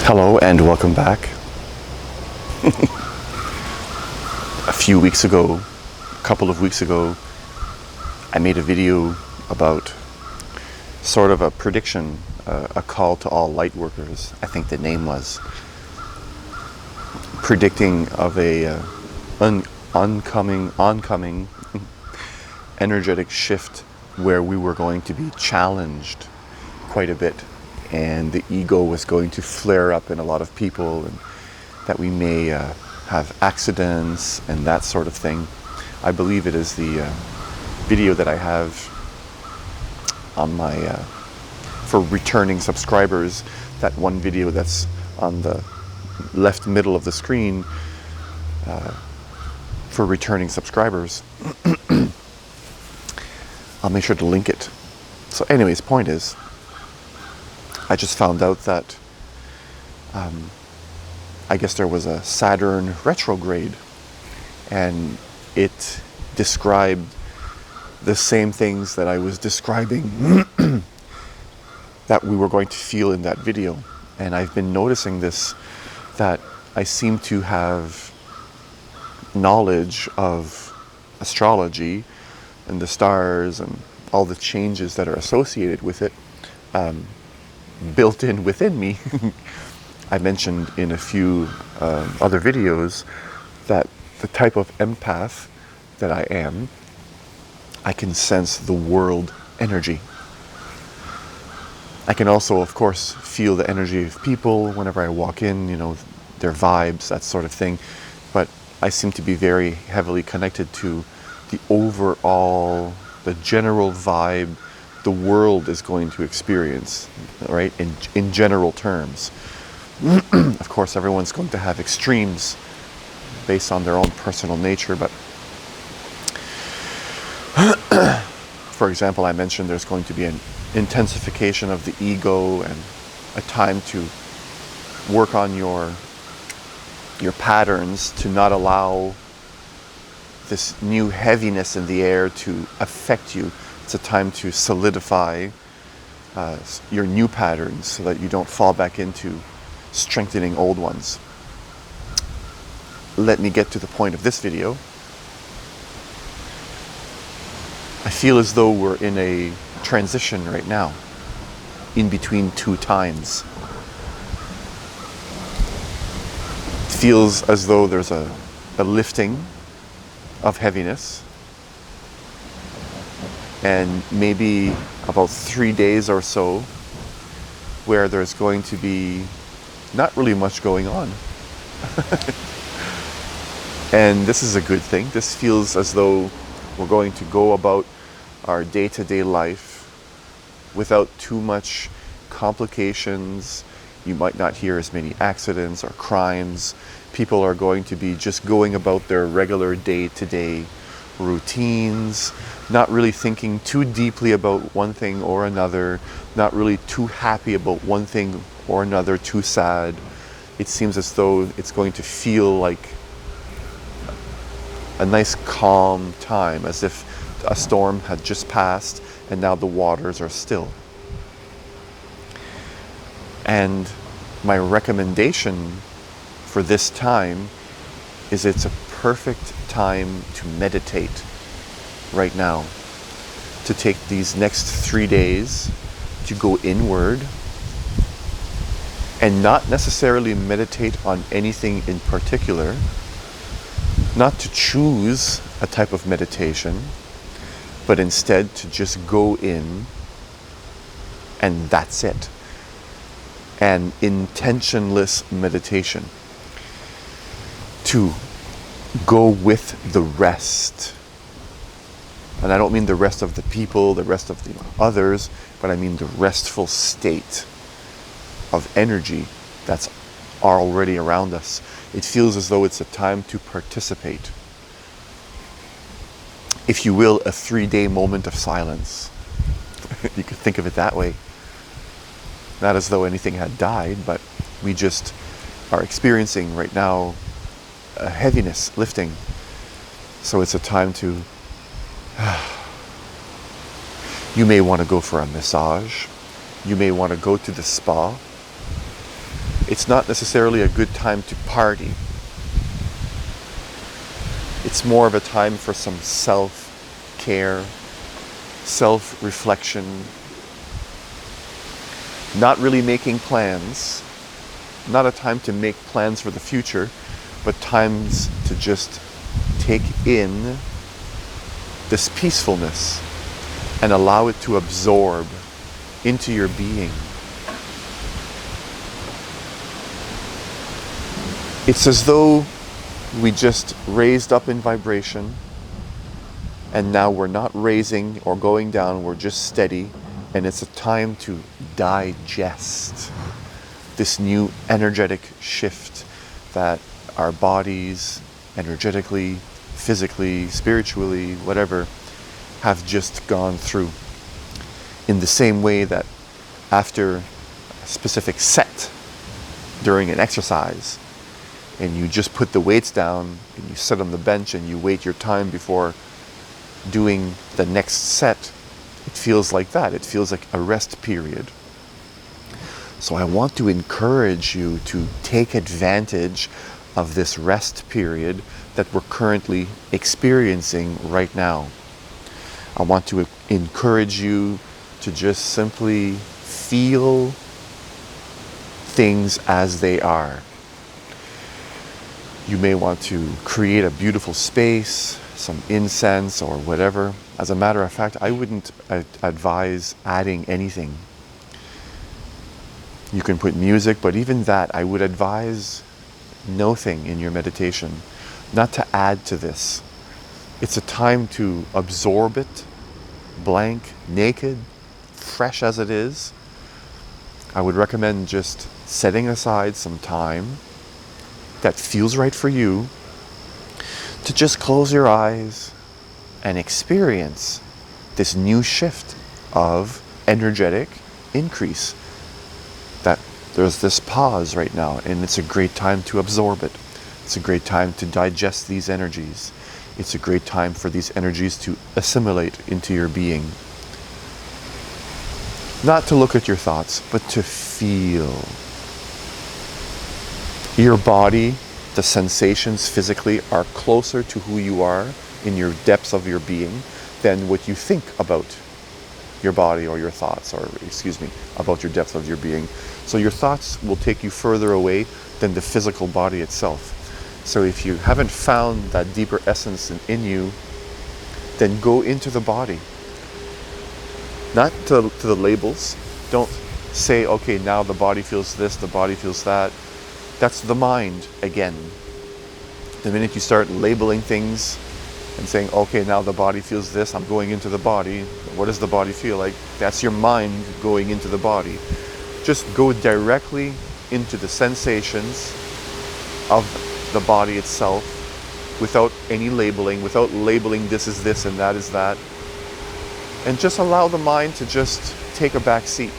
Hello and welcome back. A couple of weeks ago, I made a video about sort of a prediction, a call to all light workers. I think the name was predicting of a oncoming energetic shift where we were going to be challenged quite a bit, and the ego was going to flare up in a lot of people, and that we may have accidents and that sort of thing. I believe it is the video that I have on my for returning subscribers, that one video that's on the left middle of the screen for returning subscribers. I'll make sure to link it. So anyways, point is, I just found out that I guess there was a Saturn Retrograde, and it described the same things that I was describing that we were going to feel in that video. And I've been noticing this, that I seem to have knowledge of astrology and the stars and all the changes that are associated with it built in within me. I mentioned in a few other videos that the type of empath that I am, I can sense the world energy. I can also, of course, feel the energy of people whenever I walk in, their vibes, that sort of thing. But I seem to be very heavily connected to the overall, the general vibe the world is going to experience, right? In general terms. Of course, everyone's going to have extremes based on their own personal nature, but for example, I mentioned there's going to be an intensification of the ego and a time to work on your patterns to not allow this new heaviness in the air to affect you. It's a time to solidify your new patterns so that you don't fall back into strengthening old ones. Let me get to the point of this video. I feel as though we're in a transition right now, in between two times. It feels as though there's a lifting of heaviness, and maybe about 3 days or so where there's going to be not really much going on. And this is a good thing. This feels as though we're going to go about our day-to-day life without too much complications. You might not hear as many accidents or crimes. People are going to be just going about their regular day-to-day routines, not really thinking too deeply about one thing or another, not really too happy about one thing or another, too sad. It seems as though it's going to feel like a nice calm time, as if a storm had just passed and now the waters are still. And my recommendation for this time is it's a perfect time to meditate right now, to take these next 3 days to go inward and not necessarily meditate on anything in particular, not to choose a type of meditation, but instead to just go in, and that's it. An intentionless meditation. To go with the rest. And I don't mean the rest of the people, the rest of the others, but I mean the restful state of energy that's already around us. It feels as though it's a time to participate. If you will, a 3-day moment of silence. You could think of it that way. Not as though anything had died, but we just are experiencing right now a heaviness lifting. So it's a time to, you may want to go for a massage. You may want to go to the spa. It's not necessarily a good time to party. It's more of a time for some self-care, self-reflection, not really making plans, not a time to make plans for the future, but times to just take in this peacefulness and allow it to absorb into your being. It's as though we just raised up in vibration, and now we're not raising or going down, we're just steady, and it's a time to digest this new energetic shift that our bodies, energetically, physically, spiritually, whatever, have just gone through. In the same way that after a specific set during an exercise, and you just put the weights down and you sit on the bench and you wait your time before doing the next set, it feels like that. It feels like a rest period. So I want to encourage you to take advantage of this rest period that we're currently experiencing right now. I want to encourage you to just simply feel things as they are. You may want to create a beautiful space, some incense or whatever. As a matter of fact, I wouldn't advise adding anything. You can put music, but even that, I would advise nothing in your meditation, not to add to this. It's a time to absorb it, blank, naked, fresh as it is. I would recommend just setting aside some time that feels right for you to just close your eyes and experience this new shift of energetic increase. That there's this pause right now, and it's a great time to absorb it. It's a great time to digest these energies. It's a great time for these energies to assimilate into your being. Not to look at your thoughts, but to feel. Your body, the sensations physically are closer to who you are in your depths of your being than what you think about your body or your thoughts, or about your depth of your being. So your thoughts will take you further away than the physical body itself. So if you haven't found that deeper essence in you, then go into the body. Not to the labels. Don't say, okay, now the body feels this, the body feels that. That's the mind again. The minute you start labeling things and saying, okay, now the body feels this, I'm going into the body. What does the body feel like? That's your mind going into the body. Just go directly into the sensations of the body itself without any labeling, without labeling this is this and that is that. And just allow the mind to just take a back seat.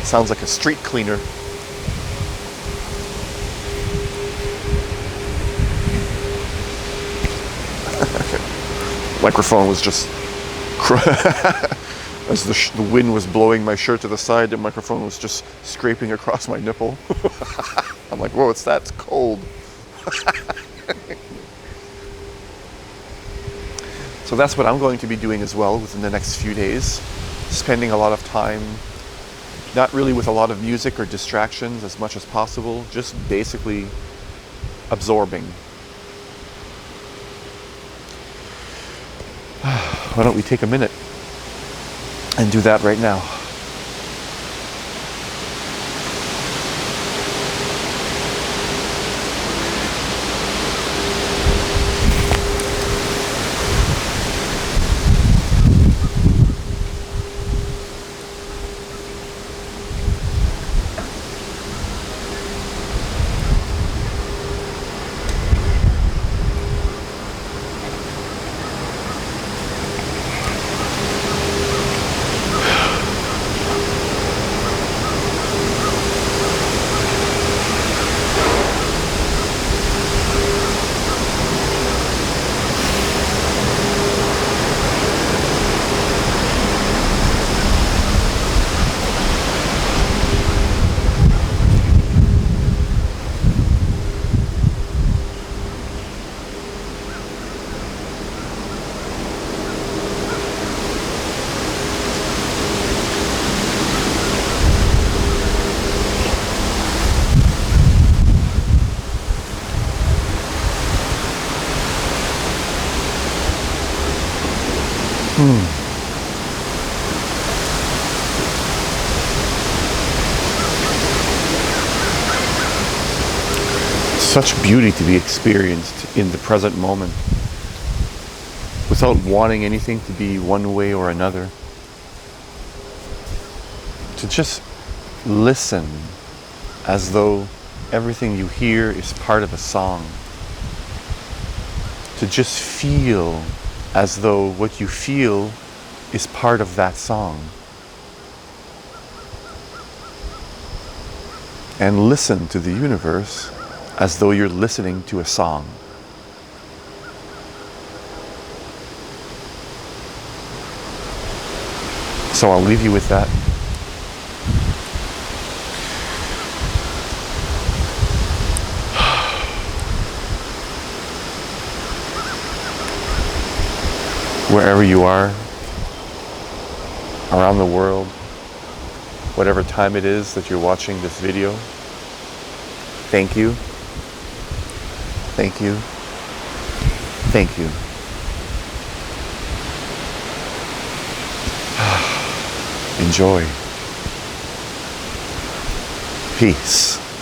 Sounds like a street cleaner. Microphone was just as the wind was blowing my shirt to the side, the microphone was just scraping across my nipple. I'm like, whoa, it's cold. So that's what I'm going to be doing as well within the next few days, spending a lot of time not really with a lot of music or distractions as much as possible, just basically absorbing. Why don't we take a minute and do that right now? such beauty to be experienced in the present moment without wanting anything to be one way or another. To just listen as though everything you hear is part of a song. To just feel as though what you feel is part of that song. And listen to the universe as though you're listening to a song. So I'll leave you with that. Wherever you are, around the world, whatever time it is that you're watching this video, thank you, thank you, thank you. Enjoy. Peace.